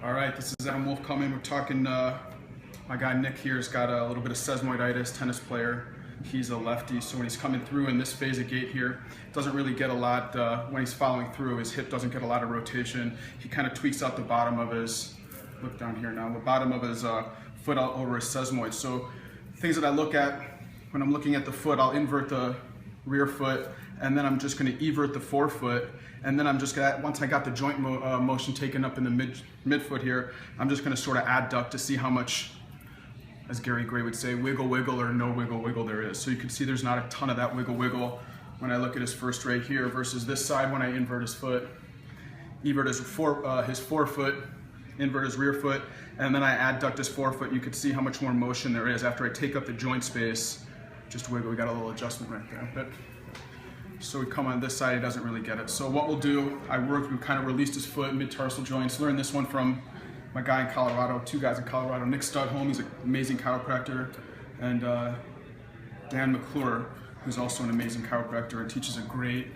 All right, this is Adam Wolf coming. We're talking, my guy Nick here has got a little bit of sesamoiditis, tennis player. He's a lefty, so when he's coming through in this phase of gait here, doesn't really get a lot, when he's following through, his hip doesn't get a lot of rotation. He kind of tweaks out the bottom of his, look down here now, the bottom of his foot out over his sesamoids. So things that I look at when I'm looking at the foot, I'll invert the rear foot, and then I'm just going to evert the forefoot, and then I'm just going to, once I got the joint motion taken up in the midfoot here, I'm just going to sort of adduct to see how much, as Gary Gray would say, wiggle wiggle or no wiggle wiggle there is. So you can see there's not a ton of that wiggle wiggle when I look at his first right here versus this side when I invert his foot, evert his forefoot, invert his rear foot, and then I adduct his forefoot. You can see how much more motion there is after I take up the joint space. Just wiggle, we got a little adjustment right there. But so we come on this side, he doesn't really get it. So what we'll do, we kind of released his foot, midtarsal joints. Learned this one from my guy in Colorado, two guys in Colorado, Nick Studholm, he's an amazing chiropractor, and Dan McClure, who's also an amazing chiropractor and teaches a great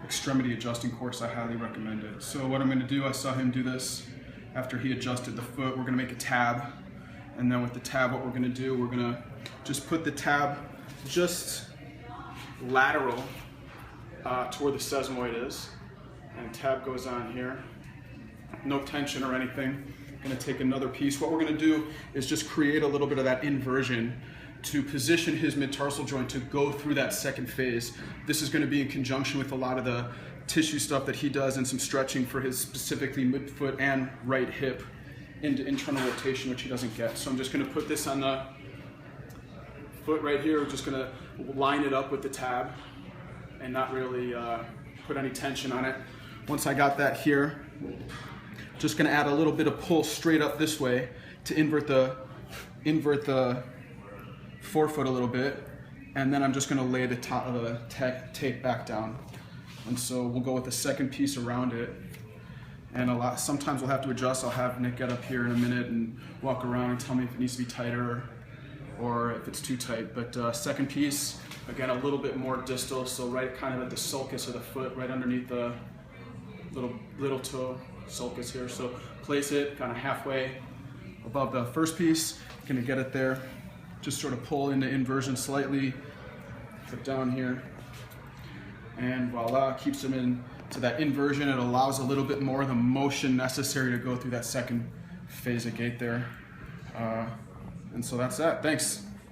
extremity adjusting course. I highly recommend it. So what I'm going to do, I saw him do this after he adjusted the foot. We're going to make a tab, and then with the tab, what we're going to do, we're going to just put the tab just lateral to where the sesamoid is, and tab goes on here. No tension or anything. I'm going to take another piece. What we're going to do is just create a little bit of that inversion to position his midtarsal joint to go through that second phase. This is going to be in conjunction with a lot of the tissue stuff that he does and some stretching for his specifically midfoot and right hip into internal rotation, which he doesn't get. So I'm just going to put this on the foot right here. We're just going to line it up with the tab and not really put any tension on it. Once I got that here, just going to add a little bit of pull straight up this way to invert the forefoot a little bit, and then I'm just going to lay the top of the tape back down. And so we'll go with the second piece around it. And sometimes we'll have to adjust. I'll have Nick get up here in a minute and walk around and tell me if it needs to be tighter or if it's too tight. But second piece, again, a little bit more distal, so right kind of at the sulcus of the foot, right underneath the little toe sulcus here. So place it kind of halfway above the first piece. Gonna get it there. Just sort of pull into inversion slightly, put down here, and voila, keeps them in to that inversion. It allows a little bit more of the motion necessary to go through that second phase of gait there. And so that's that. Thanks.